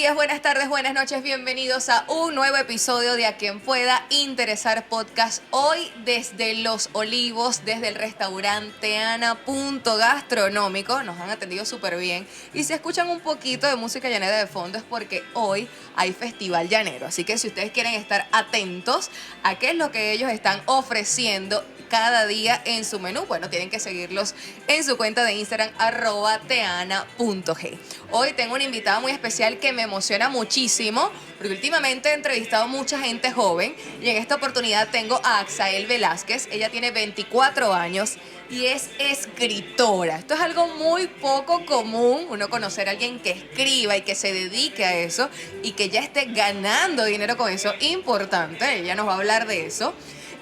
días, buenas tardes, buenas noches, bienvenidos a un nuevo episodio de A Quien Pueda Interesar Podcast. Hoy desde Los Olivos, desde el restaurante Teana Punto Gastronómico, nos han atendido súper bien. Y si escuchan un poquito de música llanera de fondo es porque hoy hay Festival Llanero. Así que si ustedes quieren estar atentos a qué es lo que ellos están ofreciendo cada día en su menú, bueno, tienen que seguirlos en su cuenta de Instagram, @teana.g. Hoy tengo una invitada muy especial que me emociona muchísimo, porque últimamente he entrevistado mucha gente joven y en esta oportunidad tengo a Axael Velázquez. Ella tiene 24 años y es escritora. Esto es algo muy poco común, uno conocer a alguien que escriba y que se dedique a eso y que ya esté ganando dinero con eso. Importante, ella nos va a hablar de eso.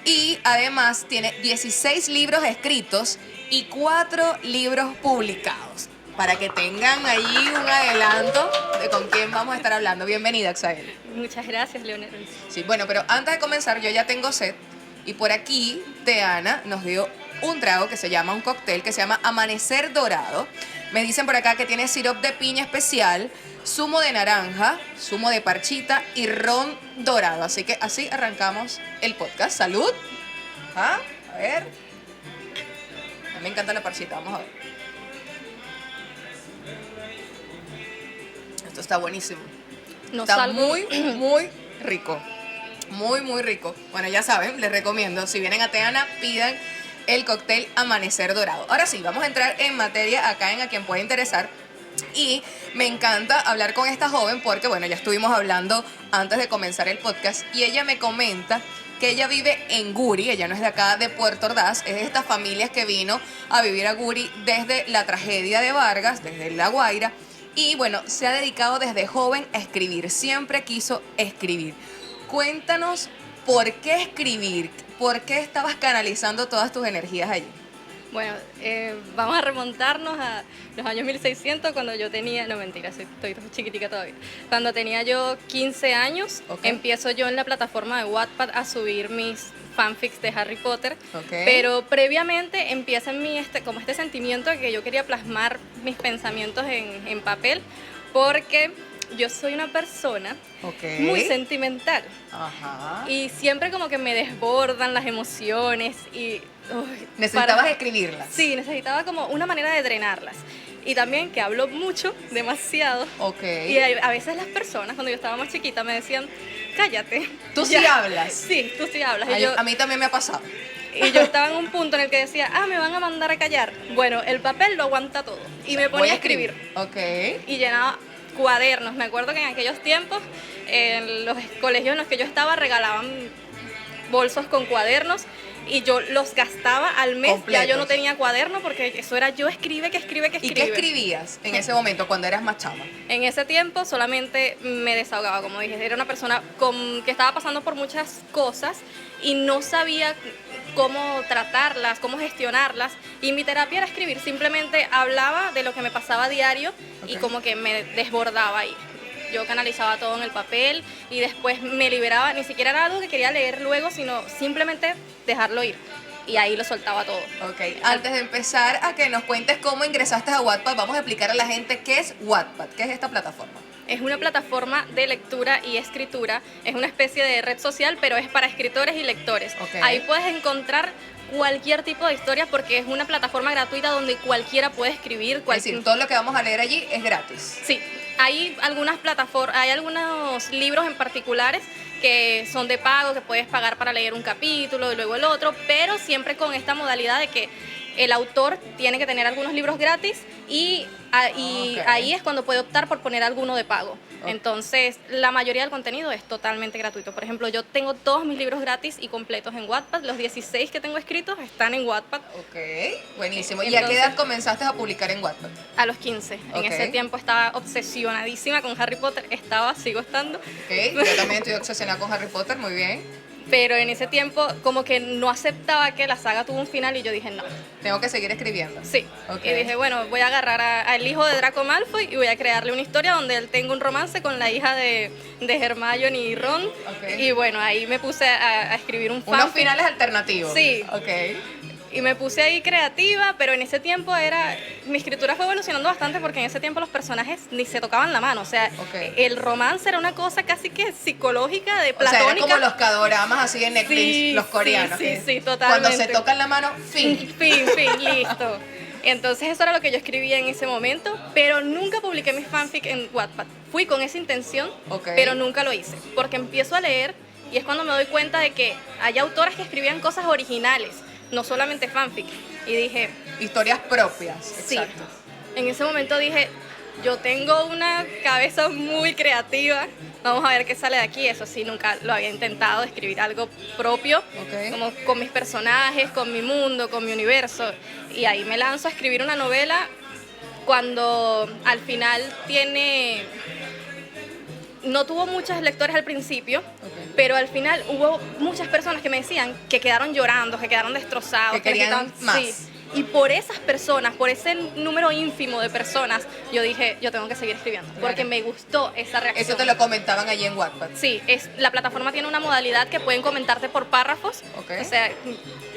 Y además tiene 16 libros escritos y 4 libros publicados. Para que tengan ahí un adelanto de con quién vamos a estar hablando. Bienvenida, Axael. Muchas gracias, Leonel. Sí, bueno, pero antes de comenzar, yo ya tengo sed. Y por aquí, Teana nos dio un trago que se llama, un cóctel que se llama Amanecer Dorado. Me dicen por acá que tiene sirope de piña especial, zumo de naranja, zumo de parchita y ron dorado. Así que así arrancamos el podcast. ¡Salud! ¿Ah? A ver. A mí me encanta la parchita, vamos a ver. Esto está buenísimo. Está muy, muy rico. Muy, muy rico. Bueno, ya saben, les recomiendo, si vienen a Teana, pidan el cóctel Amanecer Dorado. Ahora sí, vamos a entrar en materia acá en A Quien Pueda Interesar. Y me encanta hablar con esta joven porque, bueno, ya estuvimos hablando antes de comenzar el podcast y ella me comenta que ella vive en Guri, ella no es de acá de Puerto Ordaz, es de estas familias que vino a vivir a Guri desde la tragedia de Vargas, desde La Guaira, y bueno, se ha dedicado desde joven a escribir, siempre quiso escribir. Cuéntanos por qué escribir, por qué estabas canalizando todas tus energías allí. Bueno, vamos a remontarnos a los años 1600 cuando yo tenía, no mentira, estoy chiquitica todavía. Cuando tenía yo 15 años, empiezo yo en la plataforma de Wattpad a subir mis fanfics de Harry Potter, pero previamente empieza en mí como este sentimiento de que yo quería plasmar mis pensamientos en papel, porque yo soy una persona muy sentimental. Ajá. Y siempre como que me desbordan las emociones y... ¿Necesitabas escribirlas? Sí, necesitaba como una manera de drenarlas. Y también que hablo mucho, demasiado. Y a veces las personas, cuando yo estaba más chiquita, me decían, cállate. ¿Tú sí hablas? Sí, tú sí hablas. A mí también me ha pasado. Y yo estaba en un punto en el que decía, me van a mandar a callar. Bueno, el papel lo aguanta todo. Y me ponía a escribir. Y llenaba cuadernos. Me acuerdo que en aquellos tiempos, en los colegios en los que yo estaba, regalaban bolsos con cuadernos y yo los gastaba al mes. Completos. Ya yo no tenía cuaderno porque eso era yo escribe. ¿Y qué escribías en ese momento cuando eras más chama? En ese tiempo solamente me desahogaba, como dije, era una persona que estaba pasando por muchas cosas y no sabía cómo tratarlas, cómo gestionarlas, y mi terapia era escribir. Simplemente hablaba de lo que me pasaba a diario y como que me desbordaba ahí. Yo canalizaba todo en el papel y después me liberaba, ni siquiera era algo que quería leer luego, sino simplemente dejarlo ir. Y ahí lo soltaba todo. Antes de empezar a que nos cuentes cómo ingresaste a Wattpad, vamos a explicar a la gente qué es Wattpad, qué es esta plataforma. Es una plataforma de lectura y escritura, es una especie de red social, pero es para escritores y lectores. Ahí puedes encontrar cualquier tipo de historia porque es una plataforma gratuita donde cualquiera puede escribir. Es decir, todo lo que vamos a leer allí es gratis. Sí, hay algunas plataformas, hay algunos libros en particulares que son de pago, que puedes pagar para leer un capítulo y luego el otro, pero siempre con esta modalidad de que el autor tiene que tener algunos libros gratis y ahí es cuando puede optar por poner alguno de pago. Entonces, la mayoría del contenido es totalmente gratuito. Por ejemplo, yo tengo todos mis libros gratis y completos en Wattpad. Los 16 que tengo escritos están en Wattpad. Buenísimo. ¿Y a qué edad comenzaste a publicar en Wattpad? A los 15. En ese tiempo estaba obsesionadísima con Harry Potter. Sigo estando. Yo también estoy obsesionada con Harry Potter, muy bien. Pero en ese tiempo como que no aceptaba que la saga tuvo un final y yo dije no. Tengo que seguir escribiendo. Sí. Y dije, bueno, voy a agarrar al hijo de Draco Malfoy y voy a crearle una historia donde él tenga un romance con la hija de Hermione y Ron. Y bueno, ahí me puse a escribir un fanfic. Unos finales alternativos. Sí. Y me puse ahí creativa, pero en ese tiempo mi escritura fue evolucionando bastante porque en ese tiempo los personajes ni se tocaban la mano. O sea, el romance era una cosa casi que psicológica, de platónica. O sea, era como los cadoramas así en Netflix, sí, los coreanos. Sí, totalmente. Cuando se tocan la mano, fin. Fin, listo. Entonces eso era lo que yo escribía en ese momento, pero nunca publiqué mis fanfic en Wattpad. Fui con esa intención, pero nunca lo hice, porque empiezo a leer y es cuando me doy cuenta de que hay autoras que escribían cosas originales, no solamente fanfic. Y dije... Historias propias, sí. Exacto. En ese momento dije, yo tengo una cabeza muy creativa, vamos a ver qué sale de aquí. Eso sí, nunca lo había intentado, escribir algo propio, como con mis personajes, con mi mundo, con mi universo. Y ahí me lanzo a escribir una novela cuando al final no tuvo muchos lectores al principio, pero al final hubo muchas personas que me decían que quedaron llorando, que quedaron destrozados, que querían más. Sí. Y por esas personas, por ese número ínfimo de personas, yo dije, yo tengo que seguir escribiendo, porque me gustó esa reacción. Eso te lo comentaban allí en Wattpad. Sí, la plataforma tiene una modalidad que pueden comentarte por párrafos. O sea,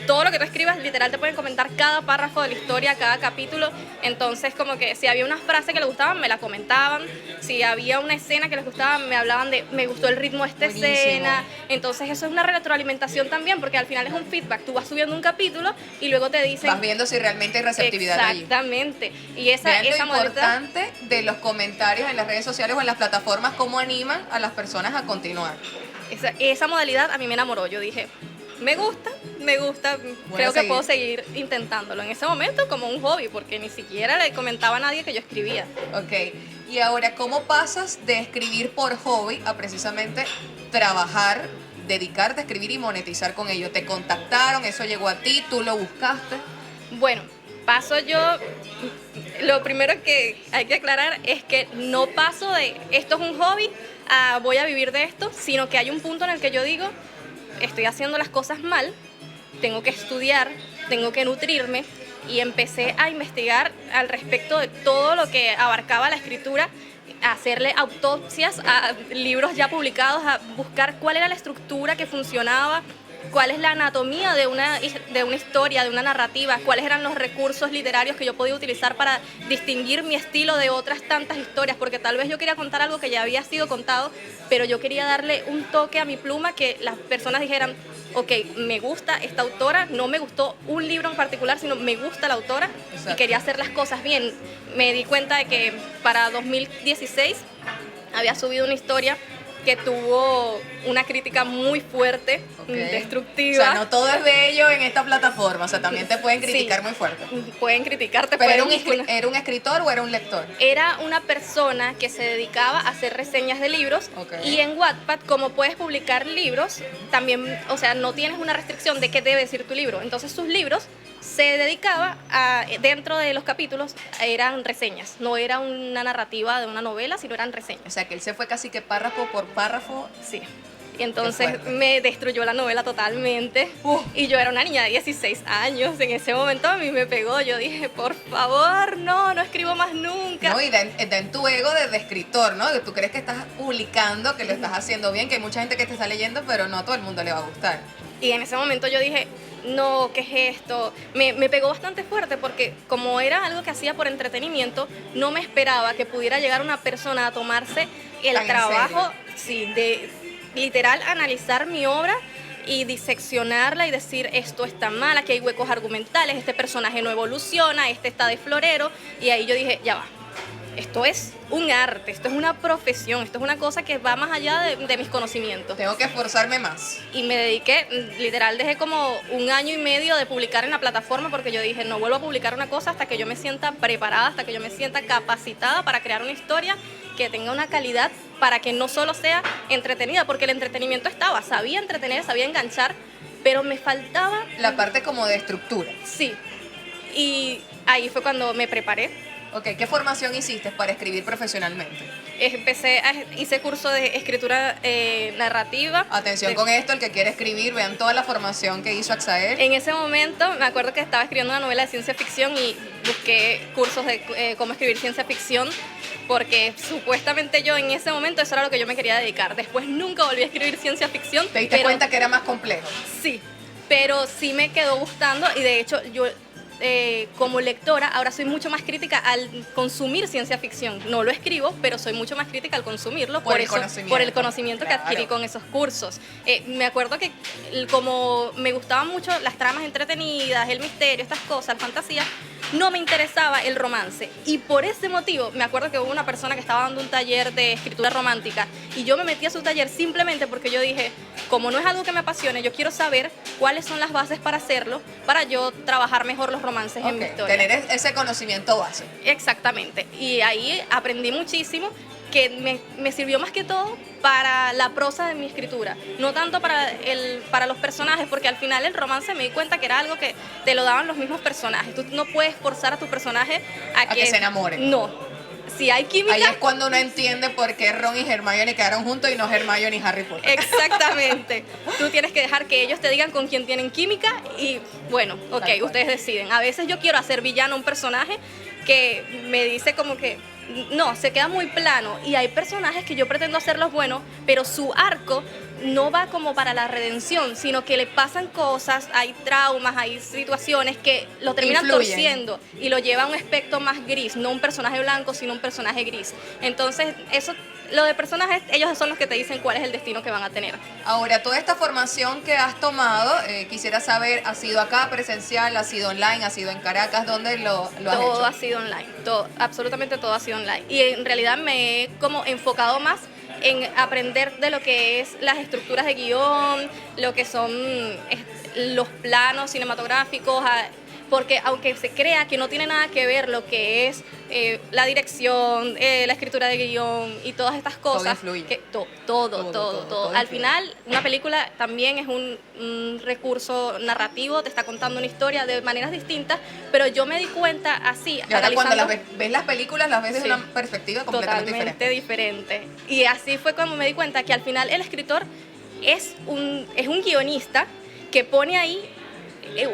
todo lo que tú escribas, literal, te pueden comentar cada párrafo de la historia, cada capítulo. Entonces, como que si había una frase que les gustaba, me la comentaban. Si había una escena que les gustaba, me hablaban de, me gustó el ritmo de esta escena. Entonces, eso es una retroalimentación también, porque al final es un feedback. Tú vas subiendo un capítulo y luego te dicen... Vas viendo si realmente hay receptividad allí. Exactamente. Y esa lo importante de los comentarios en las redes sociales o en las plataformas, cómo animan a las personas a continuar. Esa modalidad a mí me enamoró. Yo dije, me gusta, creo que puedo seguir intentándolo. En ese momento como un hobby, porque ni siquiera le comentaba a nadie que yo escribía. Ok. Y ahora, ¿cómo pasas de escribir por hobby a precisamente trabajar, dedicarte a escribir y monetizar con ello? ¿Te contactaron? ¿Eso llegó a ti? ¿Tú lo buscaste? Bueno, paso yo, lo primero que hay que aclarar es que no paso de esto es un hobby a voy a vivir de esto, sino que hay un punto en el que yo digo, estoy haciendo las cosas mal, tengo que estudiar, tengo que nutrirme, y empecé a investigar al respecto de todo lo que abarcaba la escritura, a hacerle autopsias a libros ya publicados, a buscar cuál era la estructura que funcionaba, cuál es la anatomía de una historia, de una narrativa, cuáles eran los recursos literarios que yo podía utilizar para distinguir mi estilo de otras tantas historias, porque tal vez yo quería contar algo que ya había sido contado, pero yo quería darle un toque a mi pluma que las personas dijeran, ok, me gusta esta autora, no me gustó un libro en particular, sino me gusta la autora. Exacto. Y quería hacer las cosas bien. Me di cuenta de que para 2016 había subido una historia que tuvo una crítica muy fuerte, destructiva. O sea, no todo es bello en esta plataforma, o sea, también te pueden criticar muy fuerte. Pueden criticarte. ¿Pero era un escritor o era un lector? Era una persona que se dedicaba a hacer reseñas de libros, y en Wattpad, como puedes publicar libros, también, o sea, no tienes una restricción de qué debe decir tu libro. Entonces sus libros se dedicaba a, dentro de los capítulos, eran reseñas, no era una narrativa de una novela, sino eran reseñas. O sea, que él se fue casi que párrafo por párrafo. Sí. Y entonces me destruyó la novela totalmente. Y yo era una niña de 16 años. En ese momento a mí me pegó. Yo dije, por favor, no escribo más nunca. No, y da en tu ego de escritor, ¿no? Que tú crees que estás publicando, que lo estás haciendo bien, que hay mucha gente que te está leyendo, pero no a todo el mundo le va a gustar. Y en ese momento yo dije, no, ¿qué es esto? Me pegó bastante fuerte porque como era algo que hacía por entretenimiento, no me esperaba que pudiera llegar una persona a tomarse el trabajo, sí, de literal analizar mi obra y diseccionarla y decir, esto está mal, aquí hay huecos argumentales, este personaje no evoluciona, este está de florero. Y ahí yo dije, ya va, esto es un arte, esto es una profesión, esto es una cosa que va más allá de mis conocimientos. Tengo que esforzarme más. Y me dediqué, literal, dejé como 1 año y medio de publicar en la plataforma porque yo dije, no vuelvo a publicar una cosa hasta que yo me sienta preparada, hasta que yo me sienta capacitada para crear una historia que tenga una calidad para que no solo sea entretenida, porque el entretenimiento sabía entretener, sabía enganchar, pero me faltaba... la parte como de estructura. Sí, y ahí fue cuando me preparé. Ok, ¿qué formación hiciste para escribir profesionalmente? Hice curso de escritura narrativa. Atención con esto, el que quiere escribir, vean toda la formación que hizo Axael. En ese momento me acuerdo que estaba escribiendo una novela de ciencia ficción y busqué cursos de cómo escribir ciencia ficción, porque supuestamente yo en ese momento eso era lo que yo me quería dedicar. Después nunca volví a escribir ciencia ficción. ¿Te diste cuenta que era más complejo? Sí. pero sí me quedó gustando y de hecho yo como lectora ahora soy mucho más crítica al consumir ciencia ficción. No lo escribo, pero soy mucho más crítica al consumirlo por el conocimiento que adquirí con esos cursos. Me acuerdo que como me gustaban mucho las tramas entretenidas, el misterio, estas cosas, fantasía, no me interesaba el romance. Y por ese motivo, me acuerdo que hubo una persona que estaba dando un taller de escritura romántica y yo me metí a su taller simplemente porque yo dije, como no es algo que me apasione, yo quiero saber cuáles son las bases para hacerlo, para yo trabajar mejor los romances en mi historia. Tener ese conocimiento base. Exactamente. Y ahí aprendí muchísimo que me sirvió más que todo para la prosa de mi escritura, no tanto para los personajes, porque al final el romance me di cuenta que era algo que te lo daban los mismos personajes. Tú no puedes forzar a tu personaje a que se enamoren. No. Si hay química... Ahí es cuando uno entiende por qué Ron y Hermione quedaron juntos y no Hermione y Harry Potter. Exactamente. Tú tienes que dejar que ellos te digan con quién tienen química y bueno, ok, ustedes deciden. A veces yo quiero hacer villano a un personaje que me dice como que no, se queda muy plano y hay personajes que yo pretendo hacerlos buenos, pero su arco no va como para la redención, sino que le pasan cosas, hay traumas, hay situaciones que lo terminan torciendo y lo lleva a un aspecto más gris, no un personaje blanco, sino un personaje gris. Entonces, eso, lo de personajes, ellos son los que te dicen cuál es el destino que van a tener. Ahora, toda esta formación que has tomado, quisiera saber, ¿ha sido acá presencial, ha sido online, ha sido en Caracas? ¿Dónde lo has hecho? Todo ha sido online, absolutamente todo ha sido online. Y en realidad me he como enfocado más en aprender de lo que es las estructuras de guión, lo que son los planos cinematográficos, porque aunque se crea que no tiene nada que ver lo que es la dirección, la escritura de guión y todas estas cosas, todo influye. Todo. Al final, una película también es un recurso narrativo, te está contando una historia de maneras distintas, pero yo me di cuenta así, y ahora cuando ves las películas, las ves desde una perspectiva completamente diferente. Y así fue como me di cuenta que al final el escritor es un guionista que pone ahí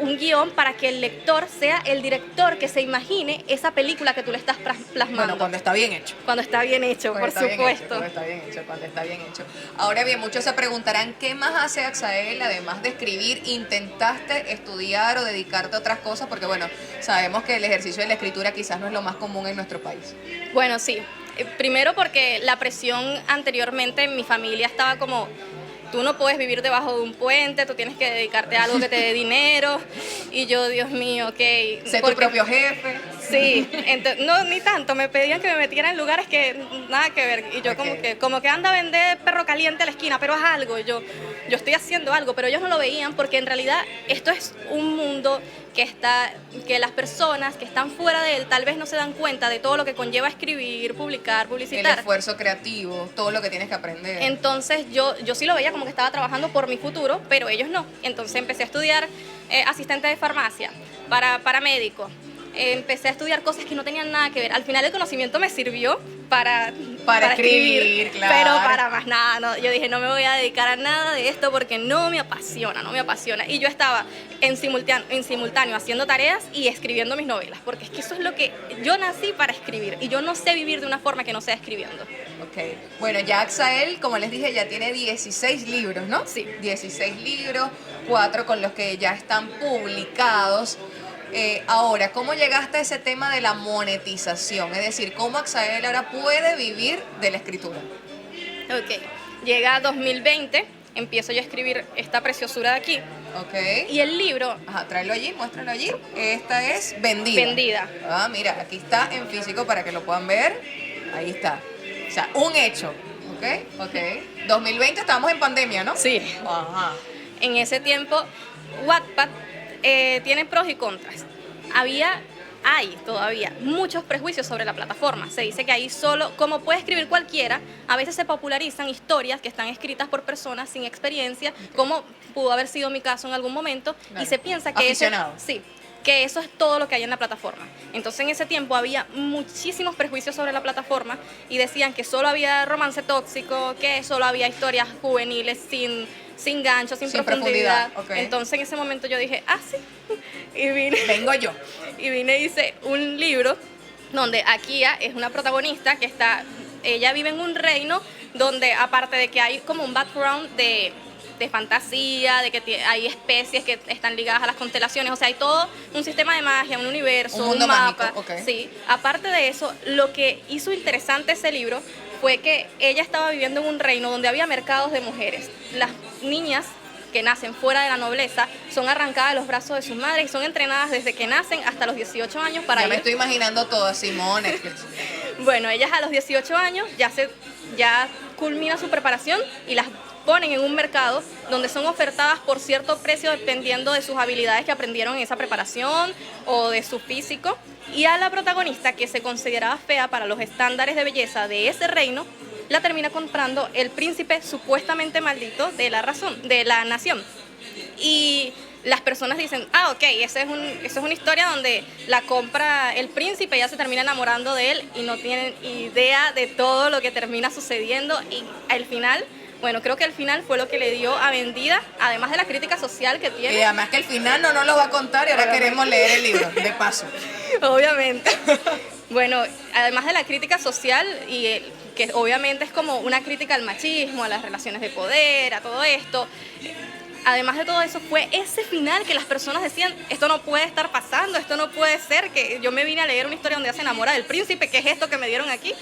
un guión para que el lector sea el director que se imagine esa película que tú le estás plasmando. Bueno, cuando está bien hecho. Cuando está bien hecho, por supuesto. Cuando está bien hecho. Ahora bien, muchos se preguntarán, ¿qué más hace Axael además de escribir? ¿Intentaste estudiar o dedicarte a otras cosas? Porque bueno, sabemos que el ejercicio de la escritura quizás no es lo más común en nuestro país. Bueno, sí. Primero porque la presión anteriormente en mi familia estaba como... Tú no puedes vivir debajo de un puente, tú tienes que dedicarte a algo que te dé dinero. Y yo, Dios mío, ok. Sé tu propio jefe. Sí, no, ni tanto. Me pedían que me metiera en lugares que nada que ver. Y yo como que anda a vender perro caliente a la esquina, pero haz algo. Yo estoy haciendo algo, pero ellos no lo veían porque en realidad esto es un mundo que las personas que están fuera de él tal vez no se dan cuenta de todo lo que conlleva escribir, publicar, publicitar. El esfuerzo creativo, todo lo que tienes que aprender. Entonces yo sí lo veía como que estaba trabajando por mi futuro, pero ellos no. Entonces empecé a estudiar asistente de farmacia, para médico. Empecé a estudiar cosas que no tenían nada que ver. Al final el conocimiento me sirvió para escribir, claro. Pero para más nada. No. Yo dije, no me voy a dedicar a nada de esto porque no me apasiona. Y yo estaba en simultáneo haciendo tareas y escribiendo mis novelas, porque es que eso es lo que yo nací para escribir y yo no sé vivir de una forma que no sea escribiendo. Ok, bueno, ya Axael, como les dije, ya tiene 16 libros, ¿no? Sí. 16 libros, 4 con los que ya están publicados. Ahora, ¿cómo llegaste a ese tema de la monetización? Es decir, ¿cómo Axael ahora puede vivir de la escritura? Ok, llega 2020, empiezo yo a escribir esta preciosura de aquí. Ok. Y el libro... Ajá, tráelo allí, muéstralo allí. Esta es Vendida. Vendida. Ah, mira, aquí está en físico para que lo puedan ver. Ahí está. O sea, un hecho. Ok. 2020 estábamos en pandemia, ¿no? Sí. Ajá. En ese tiempo, Wattpad tiene pros y contras. Hay todavía muchos prejuicios sobre la plataforma. Se dice que ahí solo, como puede escribir cualquiera, a veces se popularizan historias que están escritas por personas sin experiencia, como pudo haber sido mi caso en algún momento, claro. Y se piensa que que eso es todo lo que hay en la plataforma. Entonces en ese tiempo había muchísimos prejuicios sobre la plataforma y decían que solo había romance tóxico, que solo había historias juveniles sin gancho, sin profundidad. Okay. Entonces en ese momento yo dije, sí. Y vengo yo. Y hice un libro donde Akia es una protagonista que ella vive en un reino donde aparte de que hay como un background de de fantasía, de que hay especies que están ligadas a las constelaciones, o sea, hay todo un sistema de magia, un universo, un mapa. Mágico, okay. Sí, aparte de eso, lo que hizo interesante ese libro fue que ella estaba viviendo en un reino donde había mercados de mujeres. Las niñas que nacen fuera de la nobleza son arrancadas de los brazos de sus madres y son entrenadas desde que nacen hasta los 18 años para ya me estoy imaginando todo, Simone. Bueno, ellas a los 18 años ya culmina su preparación y las ponen en un mercado donde son ofertadas por cierto precio dependiendo de sus habilidades que aprendieron en esa preparación o de su físico. Y a la protagonista, que se consideraba fea para los estándares de belleza de ese reino, la termina comprando el príncipe supuestamente maldito de la nación. Y las personas dicen, ok, esa es una historia donde la compra el príncipe, ella se termina enamorando de él y no tienen idea de todo lo que termina sucediendo. Y al final, bueno, creo que el final fue lo que le dio a Vendida, además de la crítica social que tiene. Y además que el final no nos lo va a contar y ahora queremos leer el libro, de paso. Obviamente. Bueno, además de la crítica social que obviamente es como una crítica al machismo, a las relaciones de poder, a todo esto. Además de todo eso, fue ese final que las personas decían, esto no puede estar pasando, esto no puede ser, que yo me vine a leer una historia donde ella se enamora del príncipe, ¿qué es esto que me dieron aquí?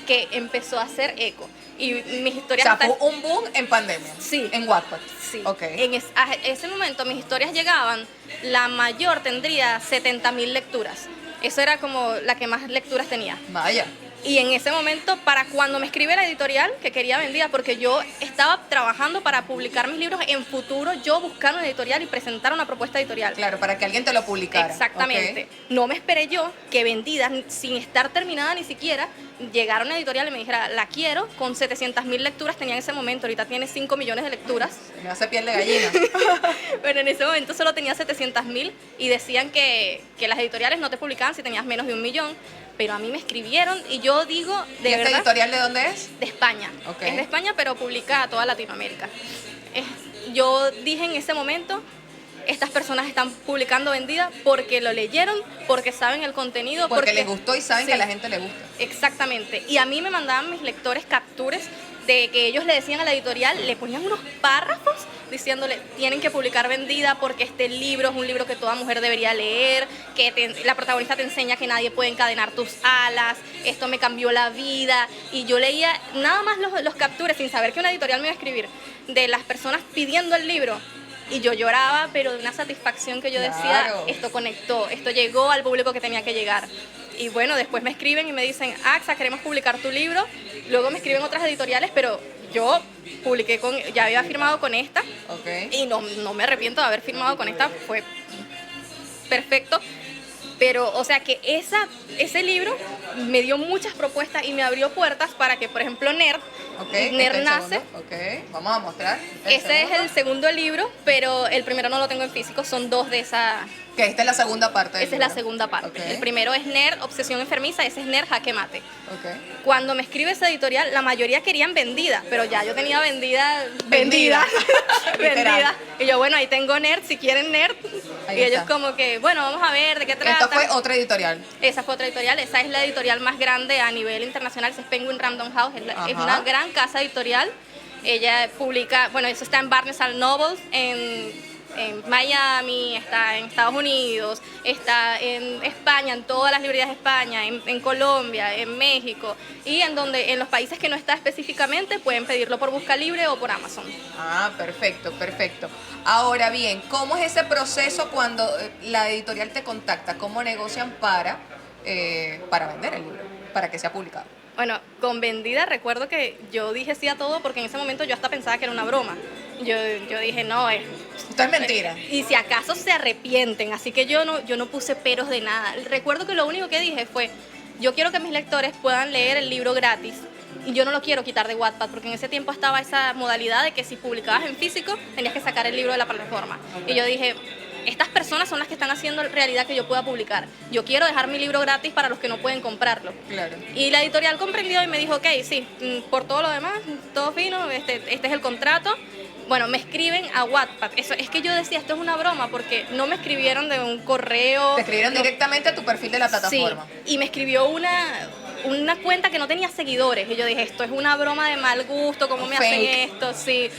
Que empezó a hacer eco. Y mis historias... O sea, fue un boom en pandemia. Sí. En Wattpad. Sí. Okay. A ese momento mis historias llegaban, la mayor tendría 70.000 lecturas. Eso era como la que más lecturas tenía. Vaya. Y en ese momento, para cuando me escribe la editorial que quería Vendida, porque yo estaba trabajando para publicar mis libros en futuro, yo buscar una editorial y presentar una propuesta editorial. Claro, para que alguien te lo publicara. Exactamente. Okay. No me esperé yo que Vendida, sin estar terminada ni siquiera, llegara a una editorial y me dijera, la quiero, con 700.000 lecturas tenía en ese momento, ahorita tiene 5 millones de lecturas. Me hace piel de gallina. Bueno, en ese momento solo tenía 700.000 y decían que las editoriales no te publicaban si tenías menos de 1 millón. Pero a mí me escribieron y yo digo, ¿Y esta editorial de dónde es? De España. Okay. Es de España, pero publica a toda Latinoamérica. Yo dije en ese momento, estas personas están publicando Vendida porque lo leyeron, porque saben el contenido. Porque les gustó y saben sí, que a la gente le gusta. Exactamente. Y a mí me mandaban mis lectores captures de que ellos le decían a la editorial, le ponían unos párrafos diciéndole, tienen que publicar Vendida porque este libro es un libro que toda mujer debería leer, que la protagonista te enseña que nadie puede encadenar tus alas, esto me cambió la vida. Y yo leía nada más los captures sin saber que una editorial me iba a escribir de las personas pidiendo el libro. Y yo lloraba, pero de una satisfacción que yo decía, esto conectó, esto llegó al público que tenía que llegar. Y bueno, después me escriben y me dicen, Axa, queremos publicar tu libro. Luego me escriben otras editoriales, pero yo publiqué ya había firmado con esta. Okay. Y no me arrepiento de haber firmado con esta, fue perfecto. Pero, o sea, que ese libro me dio muchas propuestas y me abrió puertas para que, por ejemplo, Nerd nace. Ok, vamos a mostrar. Ese es el segundo libro, pero el primero no lo tengo en físico, son 2 de esa... Que esta es la segunda parte. Esa es la segunda parte. Okay. El primero es Nerd, Obsesión Enfermiza, ese es Nerd, Jaque Mate. Okay. Cuando me escribe esa editorial, la mayoría querían Vendida, pero ya yo tenía vendida. Vendida. Y yo, bueno, ahí tengo Nerd, si quieren Nerd. Ahí y ellos está. como que, bueno, vamos a ver de qué trata. Esta fue otra editorial. Esa fue otra editorial, esa es la editorial más grande a nivel internacional, esa es Penguin Random House, es una gran casa editorial. Ella publica, bueno, eso está en Barnes & Noble, en Miami, está en Estados Unidos, está en España, en todas las librerías de España, en Colombia, en México, y en los países que no está específicamente pueden pedirlo por Busca Libre o por Amazon. Ah, perfecto, perfecto. Ahora bien, ¿cómo es ese proceso cuando la editorial te contacta? ¿Cómo negocian para vender el libro, para que sea publicado? Bueno, con Vendida recuerdo que yo dije sí a todo porque en ese momento yo hasta pensaba que era una broma. Yo dije, no, esto es mentira. Y si acaso se arrepienten, así que yo no puse peros de nada. Recuerdo que lo único que dije fue, yo quiero que mis lectores puedan leer el libro gratis y yo no lo quiero quitar de Wattpad porque en ese tiempo estaba esa modalidad de que si publicabas en físico tenías que sacar el libro de la plataforma. Okay. Y yo dije, estas personas son las que están haciendo realidad que yo pueda publicar. Yo quiero dejar mi libro gratis para los que no pueden comprarlo. Claro. Y la editorial comprendió y me dijo, ok, sí, por todo lo demás, todo fino, este es el contrato. Bueno, me escriben a Wattpad. Eso, es que yo decía, esto es una broma, porque no me escribieron de un correo. Te escribieron directamente a tu perfil de la plataforma. Sí, y me escribió una cuenta que no tenía seguidores. Y yo dije, esto es una broma de mal gusto, ¿cómo me hacen esto? Sí.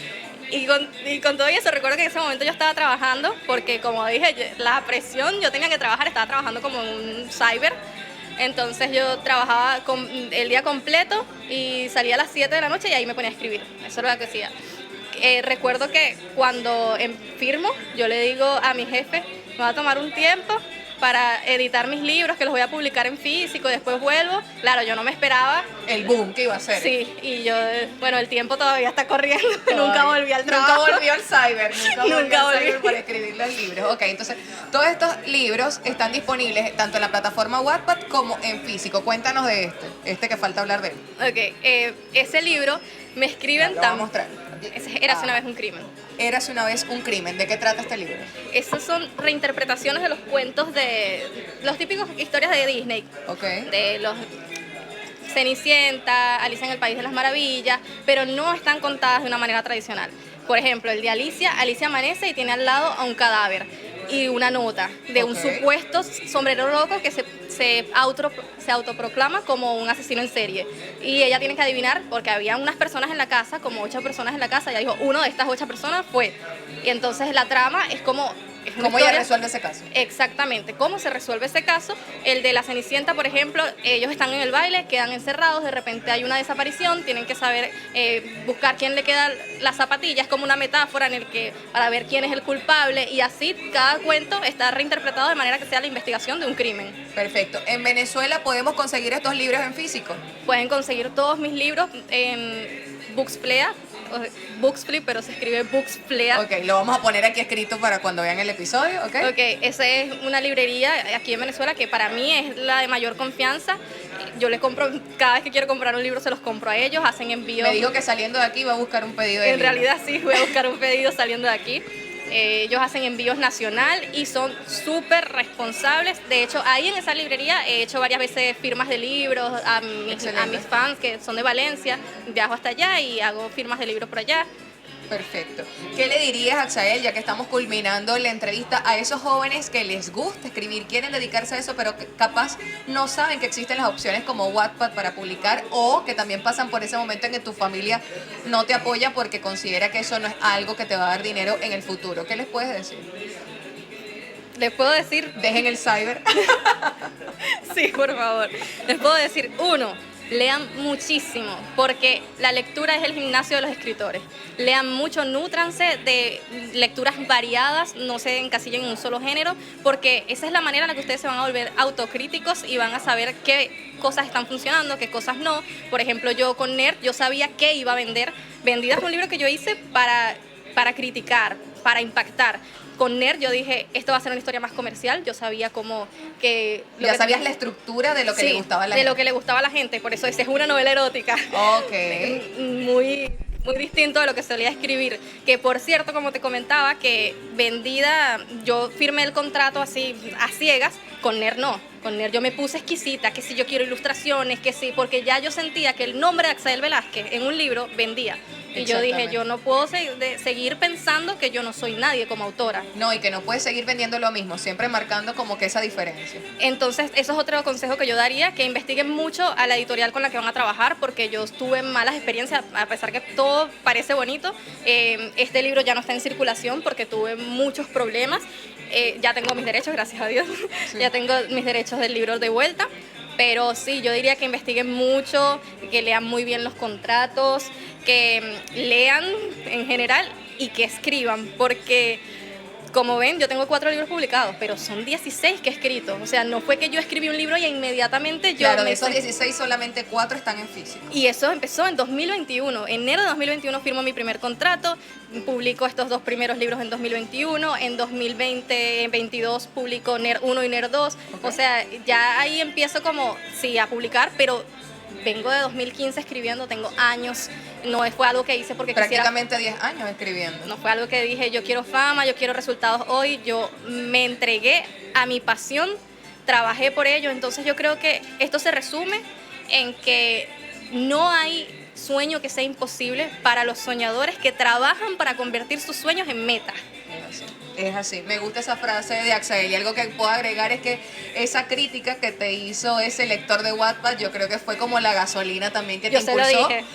y con todo eso, recuerdo que en ese momento yo estaba trabajando, porque como dije, la presión, yo tenía que trabajar, estaba trabajando como en un cyber. Entonces yo trabajaba el día completo y salía a las 7 de la noche y ahí me ponía a escribir. Eso era lo que hacía. Recuerdo que cuando firmo, yo le digo a mi jefe, me va a tomar un tiempo para editar mis libros, que los voy a publicar en físico, después vuelvo. Claro, yo no me esperaba. El boom que iba a ser. Sí, y yo, bueno, el tiempo todavía está corriendo, nunca volví al trabajo. Nunca volví al cyber, Nunca volví. cyber para escribir los libros. Ok, entonces, todos estos libros están disponibles tanto en la plataforma Wattpad como en físico. Cuéntanos de este que falta hablar de él. Ok, ese libro me escriben Lo voy a mostrar. Érase una vez un crimen. Érase una vez un crimen. ¿De qué trata este libro? Esas son reinterpretaciones de los cuentos de los típicos historias de Disney. Ok. De los Cenicienta, Alicia en el País de las Maravillas, pero no están contadas de una manera tradicional. Por ejemplo, el de Alicia amanece y tiene al lado a un cadáver y una nota de un supuesto sombrero loco que se autoproclama como un asesino en serie. Y ella tiene que adivinar, porque había unas personas en la casa, como 8 personas en la casa, ella dijo, uno de estas 8 personas fue. Y entonces la trama es como... ¿Cómo ella resuelve ese caso? Exactamente, cómo se resuelve ese caso. El de la Cenicienta, por ejemplo, ellos están en el baile, quedan encerrados, de repente hay una desaparición, tienen que saber buscar quién le queda la zapatilla, es como una metáfora en el que para ver quién es el culpable, y así cada cuento está reinterpretado de manera que sea la investigación de un crimen. Perfecto. ¿En Venezuela podemos conseguir estos libros en físico? Pueden conseguir todos mis libros en Booksplea, pero se escribe Booksplea. Ok, lo vamos a poner aquí escrito para cuando vean el episodio, ¿ok? Ok, esa es una librería aquí en Venezuela que para mí es la de mayor confianza. Yo le compro, cada vez que quiero comprar un libro se los compro a ellos, hacen envíos. Me dijo que saliendo de aquí va a buscar un pedido de En libro. realidad sí, voy a buscar un pedido saliendo de aquí. Ellos hacen envíos nacional y son súper responsables. De hecho, ahí en esa librería he hecho varias veces firmas de libros a mis fans que son de Valencia. Viajo hasta allá y hago firmas de libros por allá. Perfecto. ¿Qué le dirías, Axael, ya que estamos culminando la entrevista, a esos jóvenes que les gusta escribir, quieren dedicarse a eso, pero que capaz no saben que existen las opciones como Wattpad para publicar, o que también pasan por ese momento en que tu familia no te apoya porque considera que eso no es algo que te va a dar dinero en el futuro? ¿Qué les puedes decir? Les puedo decir... Dejen el cyber. Sí, por favor. Les puedo decir, lean muchísimo, porque la lectura es el gimnasio de los escritores. Lean mucho, nútranse de lecturas variadas, no se encasillen en un solo género, porque esa es la manera en la que ustedes se van a volver autocríticos y van a saber qué cosas están funcionando, qué cosas no. Por ejemplo, yo con Nerd, yo sabía qué iba a vender. Vendida fue un libro que yo hice para criticar, para impactar. Con Nerd yo dije, esto va a ser una historia más comercial. Yo sabía cómo que... Ya sabías la estructura de lo que le gustaba a la gente. De lo que le gustaba a la gente, por eso esa es una novela erótica. Ok. Muy distinto de lo que solía escribir. Que por cierto, como te comentaba, que Vendida, yo firmé el contrato así a ciegas, con Nerd no. Con Nerd yo me puse exquisita, que si yo quiero ilustraciones, que sí, porque ya yo sentía que el nombre de Axael Velázquez en un libro vendía. Y yo dije, yo no puedo seguir pensando que yo no soy nadie como autora. No, y que no puedes seguir vendiendo lo mismo, siempre marcando como que esa diferencia. Entonces, eso es otro consejo que yo daría, que investiguen mucho a la editorial con la que van a trabajar, porque yo tuve malas experiencias, a pesar que todo parece bonito. Este libro ya no está en circulación porque tuve muchos problemas. Ya tengo mis derechos, gracias a Dios. Sí. Ya tengo mis derechos del libro de vuelta. Pero sí, yo diría que investiguen mucho, que lean muy bien los contratos, que lean en general y que escriban, porque como ven, yo tengo 4 libros publicados, pero son 16 que he escrito. O sea, no fue que yo escribí un libro y inmediatamente yo... Claro, de esos 16 solamente 4 están en físico. Y eso empezó en 2021. Enero de 2021 firmo mi primer contrato, publico estos 2 primeros libros en 2021, en 2022 publico NER 1 y NER 2. Okay. O sea, ya ahí empiezo como, sí, a publicar, pero vengo de 2015 escribiendo, tengo años. No fue algo que hice porque prácticamente 10 años escribiendo. No fue algo que dije, yo quiero fama, yo quiero resultados hoy. Yo me entregué a mi pasión, trabajé por ello. Entonces yo creo que esto se resume en que no hay sueño que sea imposible para los soñadores que trabajan para convertir sus sueños en metas. Es así, me gusta esa frase de Axael y algo que puedo agregar es que esa crítica que te hizo ese lector de Wattpad, yo creo que fue como la gasolina también que te Yo se lo impulsó, dije.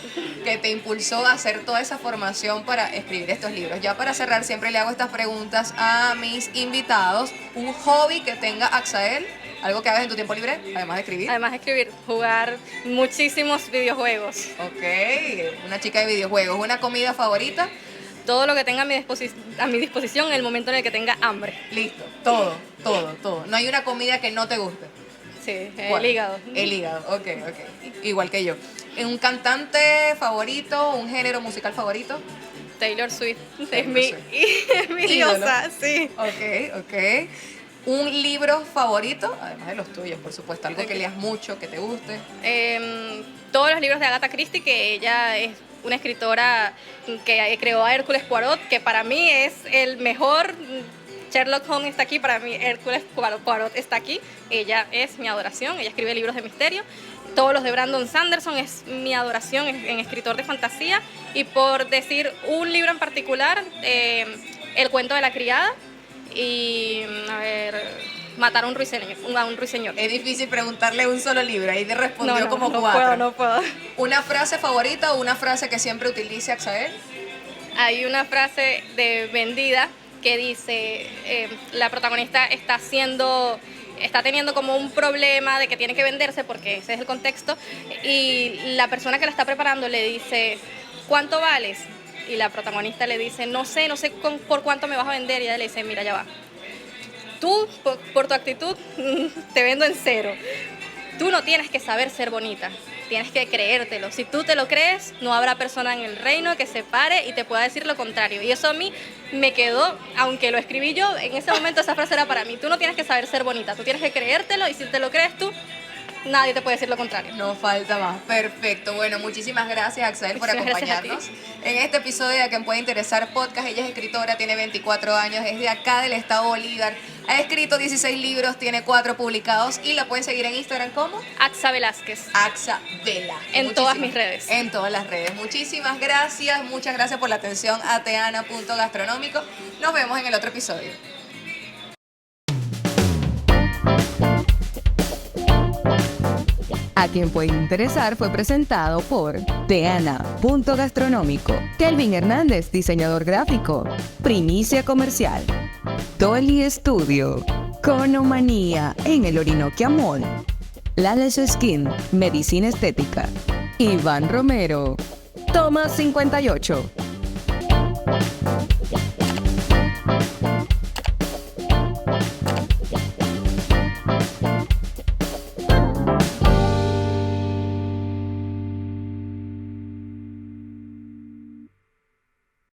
que te impulsó a hacer toda esa formación para escribir estos libros. Ya para cerrar, siempre le hago estas preguntas a mis invitados. Un hobby que tenga Axael, algo que hagas en tu tiempo libre, además de escribir. Además de escribir, jugar muchísimos videojuegos. Ok, una chica de videojuegos. ¿Una comida favorita? Todo lo que tenga a mi disposición en el momento en el que tenga hambre. Listo, todo. No hay una comida que no te guste. Sí, ¿Cuál? el hígado. El hígado, ok. Igual que yo. ¿Un cantante favorito, un género musical favorito? Taylor Swift es Taylor mi, Swift. es mi diosa, sí. Ok. ¿Un libro favorito? Además de los tuyos, por supuesto. Algo que leas mucho, que te guste. Todos los libros de Agatha Christie, que ella es una escritora que creó a Hércules Poirot, que para mí es el mejor. Sherlock Holmes está aquí, para mí Hércules Poirot está aquí. Ella es mi adoración, ella escribe libros de misterio. Todos los de Brandon Sanderson es mi adoración en escritor de fantasía. Y por decir un libro en particular, El cuento de la criada y, Matar a un ruiseñor. Es difícil preguntarle un solo libro, ahí te respondió como no cuatro. No puedo. ¿Una frase favorita o una frase que siempre utilice Axael? Hay una frase de Vendida que dice, la protagonista está teniendo como un problema de que tiene que venderse, porque ese es el contexto, y la persona que la está preparando le dice, ¿cuánto vales? Y la protagonista le dice, no sé por cuánto me vas a vender, y ella le dice, mira, ya va. Tú, por tu actitud, te vendo en 0. Tú no tienes que saber ser bonita, tienes que creértelo. Si tú te lo crees, no habrá persona en el reino que se pare y te pueda decir lo contrario. Y eso a mí me quedó, aunque lo escribí yo, en ese momento esa frase era para mí. Tú no tienes que saber ser bonita, tú tienes que creértelo, y si te lo crees tú, nadie te puede decir lo contrario. No falta más. Perfecto. Bueno, muchísimas gracias, Axael, por Muchísimas gracias a acompañarnos en este episodio de A Quien Puede Interesar Podcast. Ella es escritora, tiene 24 años, es de acá del estado Bolívar. Ha escrito 16 libros, tiene 4 publicados y la pueden seguir en Instagram como Axa Velázquez. Axa Vela. En todas mis redes. En todas las redes. Muchísimas gracias. Muchas gracias por la atención a Teana.gastronómico. Nos vemos en el otro episodio. A Quien Puede Interesar fue presentado por Teana.gastronómico, Kelvin Hernández, diseñador gráfico, Primicia Comercial, Dolly Studio, Conomanía en el Orinoquia Mall, Lales Skin, Medicina Estética, Iván Romero, Toma 58.